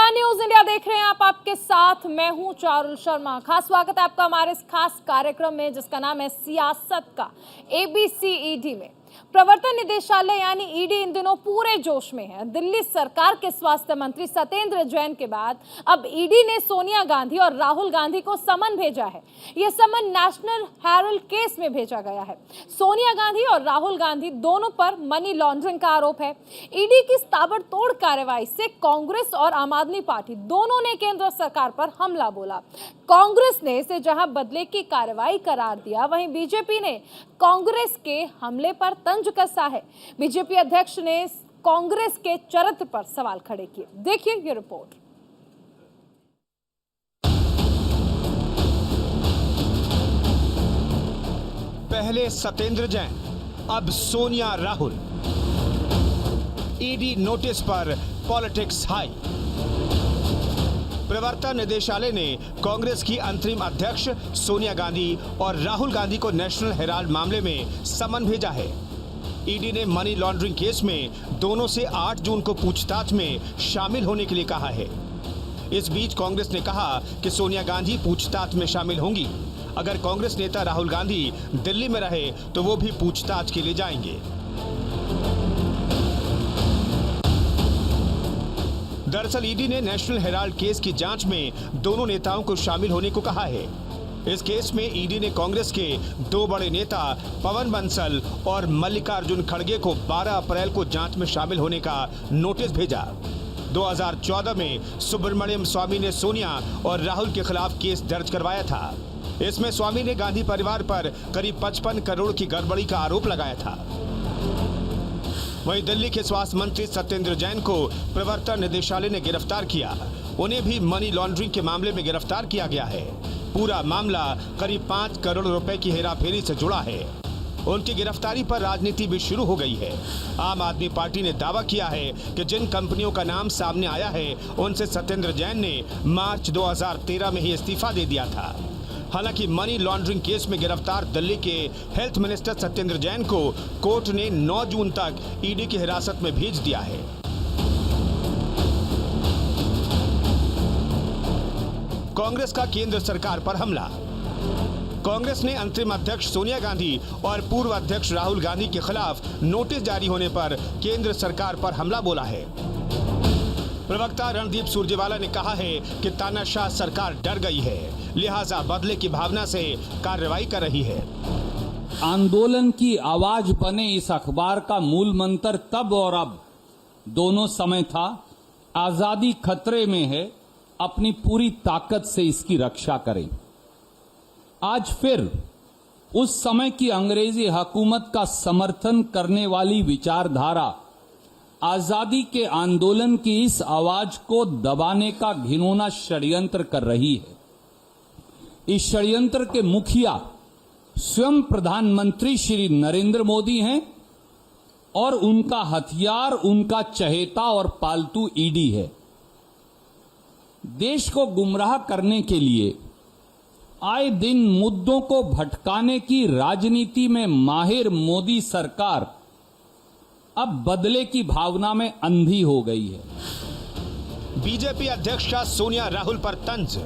नमस्कार, news India देख रहे हैं आप। आपके साथ मैं हूं चारुल शर्मा। खास स्वागत है आपका हमारे इस खास कार्यक्रम में जिसका नाम है सियासत का ABCED में। प्रवर्तन निदेशालय यानी ईडी इन दिनों पूरे जोश में है। दिल्ली सरकार के स्वास्थ्य मंत्री सत्येंद्र जैन के बाद अब ईडी ने सोनिया गांधी और राहुल गांधी को समन भेजा है। यह समन नेशनल हेराल्ड केस में भेजा गया है। सोनिया गांधी और राहुल गांधी दोनों पर मनी लॉन्ड्रिंग का आरोप है। ईडी की ताबड़तोड़ कार्रवाई से कांग्रेस और आम आदमी पार्टी दोनों ने केंद्र सरकार पर हमला बोला। कांग्रेस ने इसे जहां बदले की कार्रवाई करार दिया, वहीं बीजेपी ने कांग्रेस के हमले पर तंज कसा है। बीजेपी अध्यक्ष ने कांग्रेस के चरित्र पर सवाल खड़े किए। देखिए ये रिपोर्ट। पहले सत्येंद्र जैन, अब सोनिया राहुल। ईडी नोटिस पर पॉलिटिक्स हाई। प्रवर्तन निदेशालय ने कांग्रेस की अंतरिम अध्यक्ष सोनिया गांधी और राहुल गांधी को नेशनल हेराल्ड मामले में समन भेजा है। ईडी ने मनी लॉन्ड्रिंग केस में दोनों से 8 जून को पूछताछ में शामिल होने के लिए कहा है। इस बीच कांग्रेस ने कहा कि सोनिया गांधी पूछताछ में शामिल होंगी। अगर कांग्रेस नेता राहुल गांधी दिल्ली में रहे तो वो भी पूछताछ के लिए जाएंगे। दरअसल ईडी ने नेशनल हेराल्ड केस की जांच में दोनों नेताओं को शामिल होने को कहा है। इस केस में ईडी ने कांग्रेस के 2 बड़े नेता पवन बंसल और मल्लिकार्जुन खड़गे को 12 अप्रैल को जांच में शामिल होने का नोटिस भेजा। 2014 में सुब्रमण्यम स्वामी ने सोनिया और राहुल के खिलाफ केस दर्ज करवाया था। इसमें स्वामी ने गांधी परिवार पर करीब 55 करोड़ की गड़बड़ी का आरोप लगाया था। वहीं दिल्ली के स्वास्थ्य मंत्री सत्येंद्र जैन को प्रवर्तन निदेशालय ने गिरफ्तार किया। उन्हें भी मनी लॉन्ड्रिंग के मामले में गिरफ्तार किया गया है। पूरा मामला करीब 5 करोड़ रुपए की हेराफेरी से जुड़ा है। उनकी गिरफ्तारी पर राजनीति भी शुरू हो गई है। आम आदमी पार्टी ने दावा किया है कि जिन कंपनियों का नाम सामने आया है उनसे सत्येंद्र जैन ने मार्च 2013 में ही इस्तीफा दे दिया था। हालांकि मनी लॉन्ड्रिंग केस में गिरफ्तार दिल्ली के हेल्थ मिनिस्टर सत्येंद्र जैन को कोर्ट ने 9 जून तक ईडी की हिरासत में भेज दिया है। कांग्रेस का केंद्र सरकार पर हमला। कांग्रेस ने अंतरिम अध्यक्ष सोनिया गांधी और पूर्व अध्यक्ष राहुल गांधी के खिलाफ नोटिस जारी होने पर केंद्र सरकार पर हमला बोला है। प्रवक्ता रणदीप सुरजेवाला ने कहा है कि तानाशाह सरकार डर गई है, लिहाजा बदले की भावना से कार्रवाई कर रही है। आंदोलन की आवाज बने इस अखबार का मूल मंत्र तब और अब दोनों समय था, आजादी खतरे में है, अपनी पूरी ताकत से इसकी रक्षा करें। आज फिर उस समय की अंग्रेजी हुकूमत का समर्थन करने वाली विचारधारा आजादी के आंदोलन की इस आवाज को दबाने का घिनौना षड्यंत्र कर रही है। इस षड्यंत्र के मुखिया स्वयं प्रधानमंत्री श्री नरेंद्र मोदी हैं और उनका हथियार उनका चहेता और पालतू ईडी है। देश को गुमराह करने के लिए आए दिन मुद्दों को भटकाने की राजनीति में माहिर मोदी सरकार अब बदले की भावना में अंधी हो गई है। बीजेपी अध्यक्षा सोनिया राहुल पर तंज।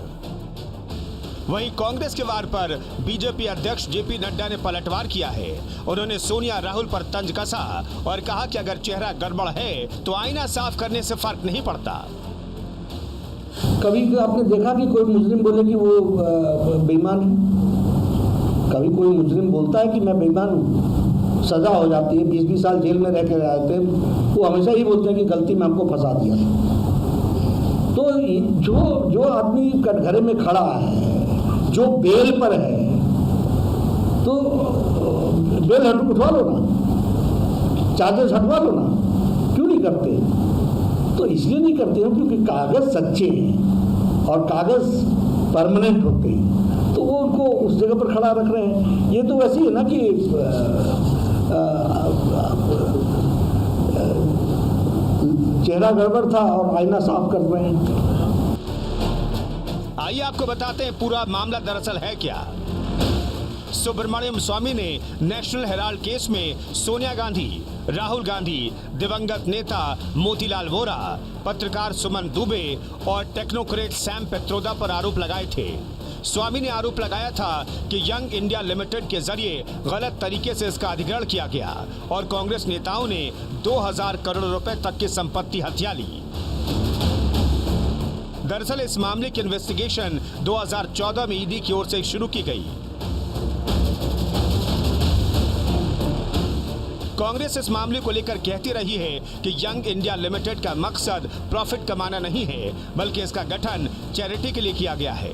वहीं कांग्रेस के वार पर बीजेपी अध्यक्ष जेपी नड्डा ने पलटवार किया है। उन्होंने सोनिया राहुल पर तंज कसा और कहा कि अगर चेहरा गड़बड़ है तो आईना साफ करने से फर्क नहीं पड़ता। कभी आपने देखा कि कोई मुजरिम बोले कि वो बेईमान है? कभी कोई मुजरिम बोलता है कि मैं बेईमान हूँ? सजा हो जाती है, 20-20 साल जेल में रह के आते हैं, वो हमेशा ही बोलते हैं कि गलती में हमको फंसा दिया। तो जो आदमी कटघरे में खड़ा है, जो बेल पर है, तो बेल उठवा लो ना, चार्जेस हटवा लो ना, क्यों नहीं करते? तो इसलिए नहीं करते हैं क्योंकि कागज सच्चे हैं और कागज परमानेंट होते हैं, तो वो उनको उस जगह पर खड़ा रख रहे हैं। ये तो वैसे ही है ना कि चेहरा गड़बड़ था और आईना साफ कर रहे हैं। आइए आपको बताते हैं पूरा मामला दरअसल है क्या। सुब्रमण्यम स्वामी ने नेशनल हेराल्ड केस में सोनिया गांधी, राहुल गांधी, दिवंगत नेता मोतीलाल वोरा, पत्रकार सुमन दुबे और टेक्नोक्रेट सैम पित्रोदा पर आरोप लगाए थे। स्वामी ने आरोप लगाया था कि यंग इंडिया लिमिटेड के जरिए गलत तरीके से इसका अधिग्रहण किया गया और कांग्रेस नेताओं ने 2000 करोड़ रुपए तक की संपत्ति हथिया ली। दरअसल इस मामले की इन्वेस्टिगेशन 2014 में ईडी की ओर से शुरू की गई। कांग्रेस इस मामले को लेकर कहती रही है कि यंग इंडिया लिमिटेड का मकसद प्रॉफिट कमाना नहीं है, बल्कि इसका गठन चैरिटी के लिए किया गया है।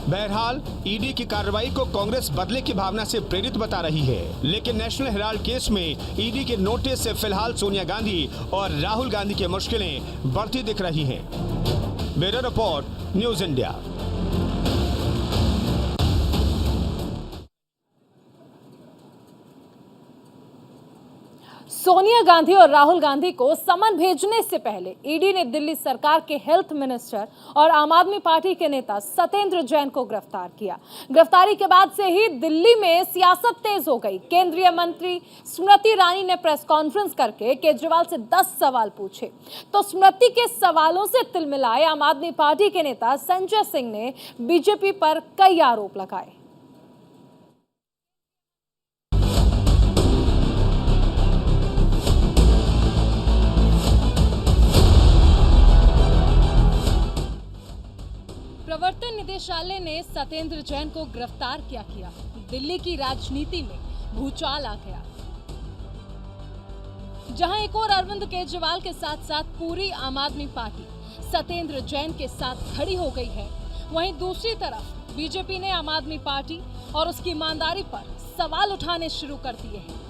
बहरहाल ईडी की कार्रवाई को कांग्रेस बदले की भावना से प्रेरित बता रही है, लेकिन नेशनल हेराल्ड केस में ईडी के नोटिस से फिलहाल सोनिया गांधी और राहुल गांधी की मुश्किलें बढ़ती दिख रही हैं। Bureau report, news India. Sonia Gandhi और राहुल गांधी को समन भेजने से पहले ईडी ने दिल्ली सरकार के हेल्थ मिनिस्टर और आम आदमी पार्टी के नेता सत्येंद्र जैन को गिरफ्तार किया। गिरफ्तारी के बाद से ही दिल्ली में सियासत तेज हो गई। केंद्रीय मंत्री स्मृति ईरानी ने प्रेस कॉन्फ्रेंस करके केजरीवाल से 10 सवाल पूछे, तो स्मृति के सवालों से तिलमिलाए आम आदमी पार्टी के नेता संजय सिंह ने बीजेपी पर कई आरोप लगाए। प्रवर्तन निदेशालय ने सत्येंद्र जैन को गिरफ्तार किया। दिल्ली की राजनीति में भूचाल आ गया। जहां एक और अरविंद केजरीवाल के साथ साथ पूरी आम आदमी पार्टी सत्येंद्र जैन के साथ खड़ी हो गई है, वहीं दूसरी तरफ बीजेपी ने आम आदमी पार्टी और उसकी ईमानदारी पर सवाल उठाने शुरू कर दिए हैं।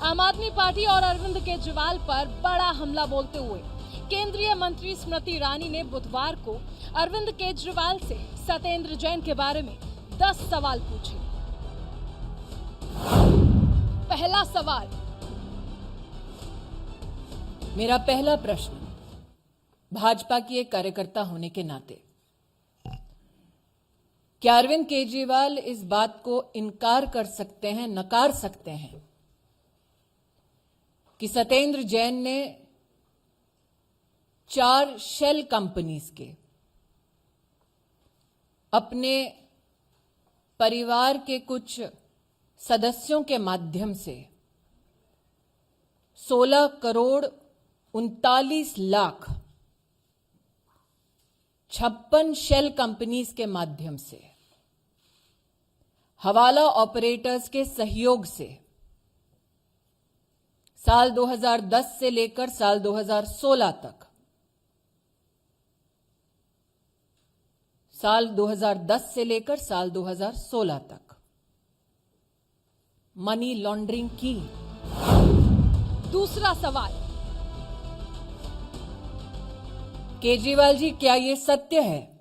आम आदमी पार्टी और अरविंद केजरीवाल पर बड़ा हमला बोलते हुए केंद्रीय मंत्री स्मृति ईरानी ने बुधवार को अरविंद केजरीवाल से सत्येंद्र जैन के बारे में 10 सवाल पूछे। पहला सवाल। मेरा पहला प्रश्न भाजपा की एक कार्यकर्ता होने के नाते, क्या अरविंद केजरीवाल इस बात को इनकार कर सकते हैं, नकार सकते हैं कि सत्येंद्र जैन ने 4 शेल कंपनीज के अपने परिवार के कुछ सदस्यों के माध्यम से 16 करोड़ 39 लाख 56 शेल कंपनीज के माध्यम से हवाला ऑपरेटर्स के सहयोग से साल 2010 से लेकर साल 2016 तक, साल 2010 से लेकर साल 2016 तक मनी लॉन्ड्रिंग की। दूसरा सवाल। केजरीवाल जी, क्या यह सत्य है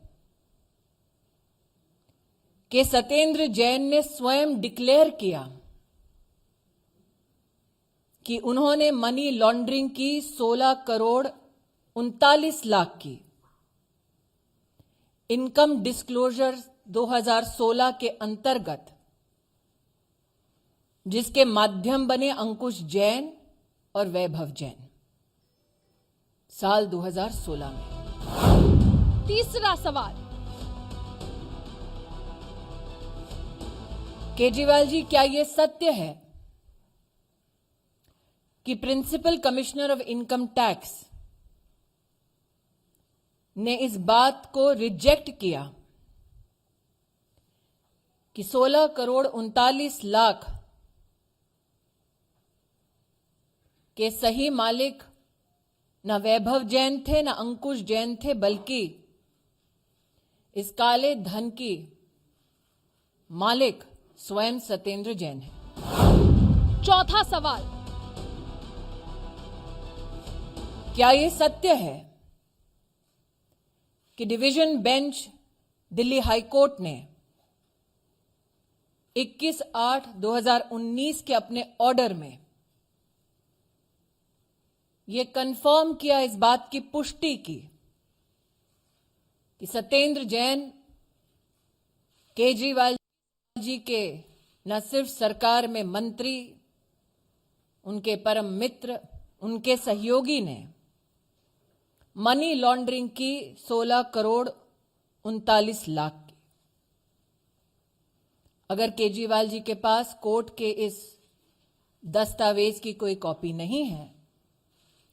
कि सत्येंद्र जैन ने स्वयं डिक्लेयर किया कि उन्होंने मनी लॉन्ड्रिंग की 16 करोड़ 39 लाख की इनकम डिस्क्लोजर 2016 के अंतर्गत, जिसके माध्यम बने अंकुश जैन और वैभव जैन, साल 2016 में? तीसरा सवाल। केजरीवाल जी, क्या यह सत्य है कि principal commissioner of income tax ने इस बात को रिजेक्ट किया कि 16 करोड़ 39 लाख के सही मालिक न वैभव जैन थे न अंकुश जैन थे, बल्कि इस काले धन की मालिक स्वयं सत्येंद्र जैन है? चौथा सवाल। क्या यह सत्य है कि division bench Delhi high court ने 21/8/2019 के अपने ऑर्डर में यह कंफर्म किया, इस बात की पुष्टि की कि सत्येंद्र जैन केजरीवाल जी के न सिर्फ सरकार में मंत्री, उनके परम मित्र, उनके सहयोगी ने मनी लॉन्ड्रिंग की 16 करोड़ 39 लाख की। अगर केजरीवाल जी के पास कोर्ट के इस दस्तावेज की कोई कॉपी नहीं है,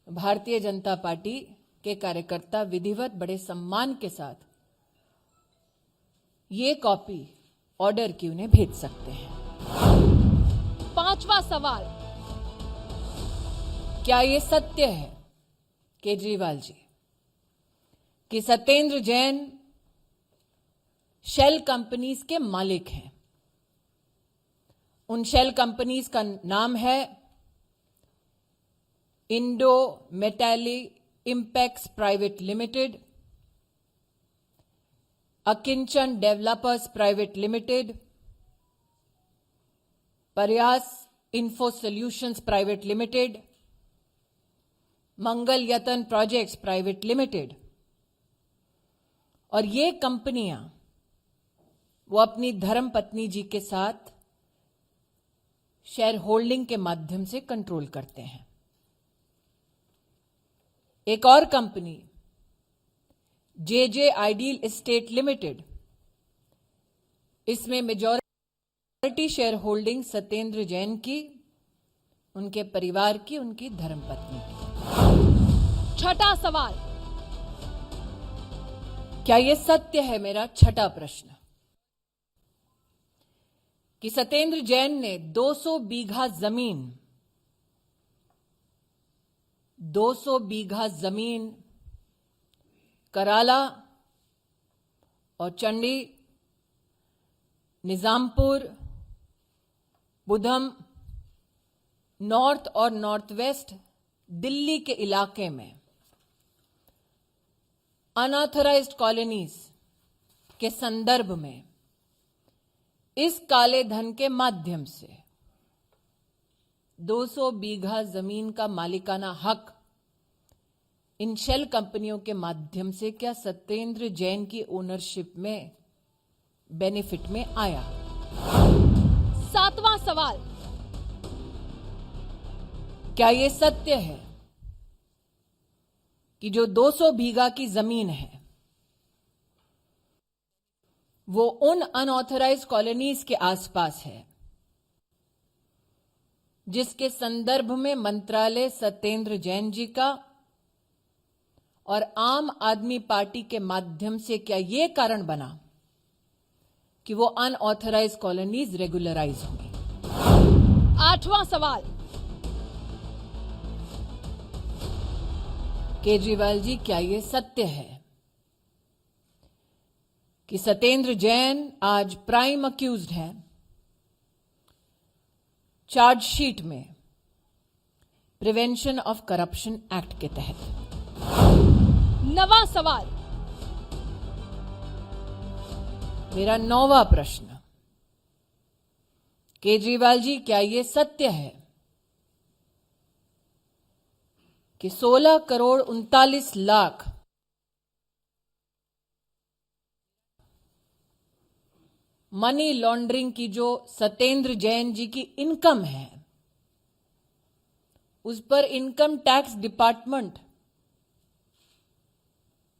भारतीय जनता पार्टी के कार्यकर्ता विधिवत बड़े सम्मान के साथ ये कॉपी ऑर्डर की उन्हें भेज सकते हैं। 5वां सवाल, क्या ये सत्य है केजरीवाल जी कि सत्येंद्र जैन शेल कंपनीज के मालिक हैं? उन शेल कंपनीज का नाम है Indo Metali impex private limited, Akinchan developers private limited, Prayas info solutions private limited, Mangal Yatan projects private limited. और ये कंपनियां वो अपनी धर्म पत्नी जी के साथ शेयर होल्डिंग के माध्यम से कंट्रोल करते हैं। एक और company JJ ideal estate limited, इसमें majority shareholding Satyendra Jain की, उनके परिवार की, उनकी धर्मपत्नी की। 6ठा सवाल, क्या यह सत्य है, मेरा 6ठा प्रश्न, कि सत्येंद्र जैन ने 200 बीघा जमीन कराला और चंडी, निजामपुर, बुधम, नॉर्थ और नॉर्थ वेस्ट दिल्ली के इलाके में अनऑथराइज्ड कॉलोनीज के संदर्भ में इस काले धन के माध्यम से 200 बीघा जमीन का मालिकाना हक इन शेल कंपनियों के माध्यम से क्या सत्येंद्र जैन की ओनरशिप में, बेनिफिट में आया? 7वां सवाल, क्या यह सत्य है कि जो 200 बीघा की जमीन है वो उन अनऑथराइज्ड कॉलोनीज के आसपास है जिसके संदर्भ में मंत्रालय सत्येंद्र जैन जी का और आम आदमी पार्टी के माध्यम से क्या यह कारण बना कि वो अनऑथराइज्ड कॉलोनीज रेगुलराइज होंगी? 8वां सवाल, केजरीवाल जी, क्या यह सत्य है कि सत्येंद्र जैन आज प्राइम अक्यूज्ड है चार्जशीट में प्रिवेंशन ऑफ करप्शन एक्ट के तहत? 9वां सवाल, मेरा 9वां प्रश्न, केजरीवाल जी, क्या यह सत्य है कि 16 करोड़ 39 लाख मनी लॉन्ड्रिंग की जो सत्येंद्र जैन जी की इनकम है, उस पर इनकम टैक्स डिपार्टमेंट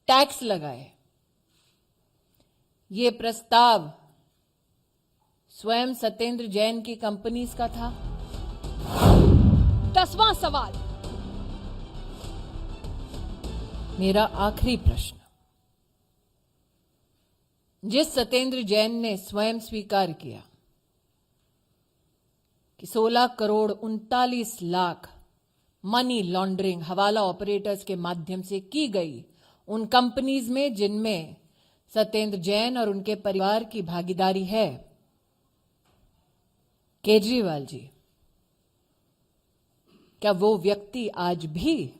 टैक्स लगाए? ये प्रस्ताव स्वयं सत्येंद्र जैन की कंपनीज का था? 10वां सवाल, मेरा आखिरी प्रश्न, जिस सत्येंद्र जैन ने स्वयं स्वीकार किया कि 16 करोड़ 39 लाख मनी लॉन्ड्रिंग हवाला ऑपरेटर्स के माध्यम से की गई उन कंपनीज में जिनमें सत्येंद्र जैन और उनके परिवार की भागीदारी है, केजरीवाल जी, क्या वो व्यक्ति आज भी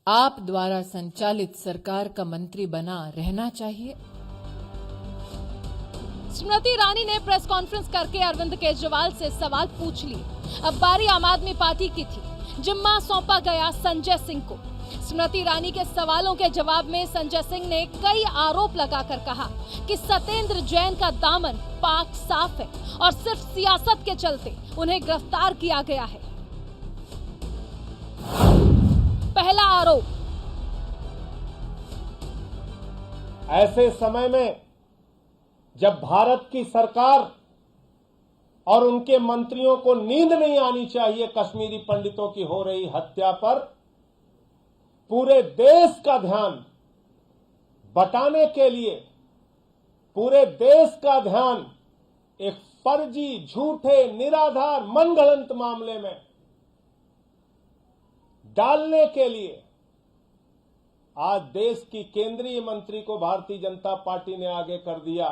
आप द्वारा संचालित सरकार का मंत्री बना रहना चाहिए? स्मृति ईरानी ने प्रेस कॉन्फ्रेंस करके अरविंद केजरीवाल से सवाल पूछ लिए। अब बारी आम आदमी पार्टी की थी। जिम्मा सौंपा गया संजय सिंह को। स्मृति ईरानी के सवालों के जवाब में संजय सिंह ने कई आरोप लगाकर कहा कि सत्येंद्र जैन का दामन पाक साफ है और सिर्फ सियासत के चलते उन्हें गिरफ्तार किया गया है। पहला आरोप, ऐसे समय में जब भारत की सरकार और उनके मंत्रियों को नींद नहीं आनी चाहिए कश्मीरी पंडितों की हो रही हत्या पर, पूरे देश का ध्यान बटाने के लिए, पूरे देश का ध्यान एक फर्जी, झूठे, निराधार, मनगढ़ंत मामले में डालने के लिए आज देश की केंद्रीय मंत्री को भारतीय जनता पार्टी ने आगे कर दिया।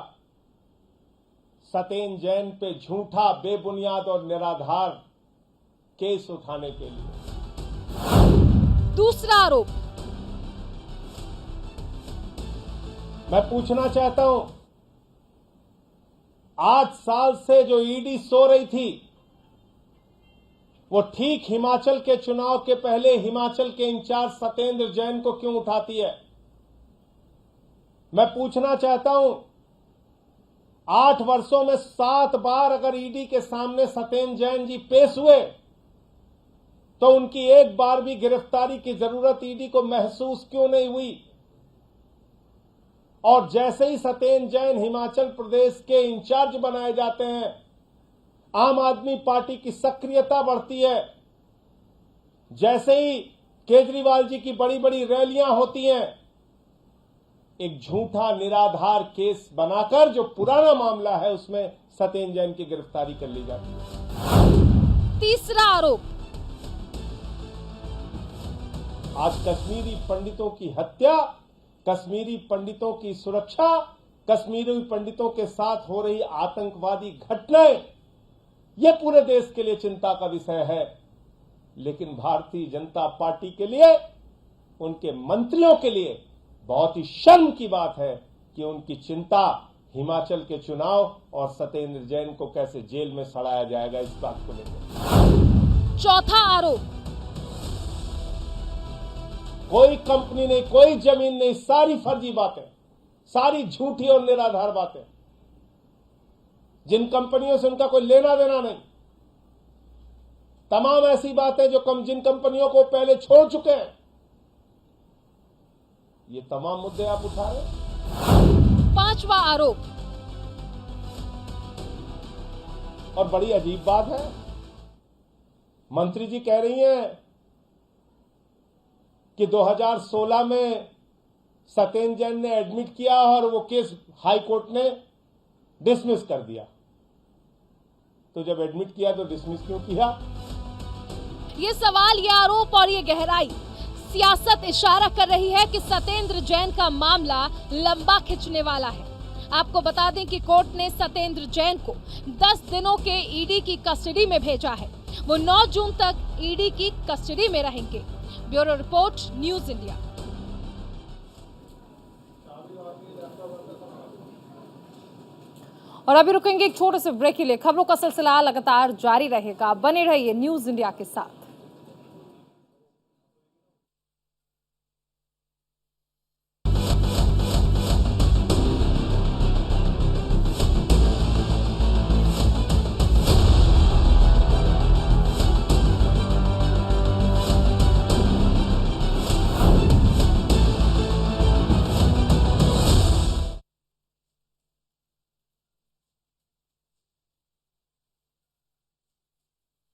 सत्येंद्र जैन पे झूठा, बेबुनियाद और निराधार केस उठाने के लिए। दूसरा आरोप, मैं पूछना चाहता हूं, 8 साल से जो ईडी सो रही थी, वो ठीक हिमाचल के चुनाव के पहले हिमाचल के इंचार्ज सत्येंद्र जैन को क्यों उठाती है? मैं पूछना चाहता हूं, 8 वर्षों में 7 बार अगर ईडी के सामने सत्येंद्र जैन जी पेश हुए तो उनकी एक बार भी गिरफ्तारी की जरूरत ईडी को महसूस क्यों नहीं हुई? और जैसे ही सत्येंद्र जैन हिमाचल प्रदेश के इंचार्ज बनाए जाते हैं, आम आदमी पार्टी की सक्रियता बढ़ती है। जैसे ही केजरीवाल जी की बड़ी बड़ी रैलियां होती हैं, एक झूठा, निराधार केस बनाकर जो पुराना मामला है उसमें सत्येंद्र जैन की गिरफ्तारी कर ली जाती है। तीसरा आरोप, आज कश्मीरी पंडितों की हत्या, कश्मीरी पंडितों की सुरक्षा, कश्मीरी पंडितों के साथ हो रही आतंकवादी घटनाएं, यह पूरे देश के लिए चिंता का विषय है। लेकिन भारतीय जनता पार्टी के लिए, उनके मंत्रियों के लिए बहुत ही शर्म की बात है कि उनकी चिंता हिमाचल के चुनाव और सत्येंद्र जैन को कैसे जेल में सड़ाया जाएगा, इस बात को लेकर। चौथा आरोप, कोई कंपनी नहीं, कोई जमीन नहीं, सारी फर्जी बातें, सारी झूठी और निराधार बातें। जिन कंपनियों से उनका कोई लेना देना नहीं, तमाम ऐसी बातें जो जिन कंपनियों को पहले छोड़ चुके हैं, ये तमाम मुद्दे आप उठा रहे हैं। पांचवा आरोप, और बड़ी अजीब बात है, मंत्री जी कह रही हैं कि 2016 में सत्येंद्र जैन ने एडमिट किया और वो केस हाई कोर्ट ने डिसमिस कर दिया। तो जब एडमिट किया तो डिसमिस क्यों किया? ये सवाल, ये आरोप और ये गहराई, सियासत इशारा कर रही है कि सत्येंद्र जैन का मामला लंबा खिंचने वाला है। आपको बता दें कि कोर्ट ने सत्येंद्र जैन को 10 दिनों के ईडी की कस्टडी में भेजा है। वो 9 जून तक ईडी की कस्टडी में रहेंगे। Bureau report, news India. और अभी रुकेंगे एक छोटे से ब्रेक के लिए। खबरों का सिलसिला लगातार जारी रहेगा, बने रहिए न्यूज इंडिया के साथ।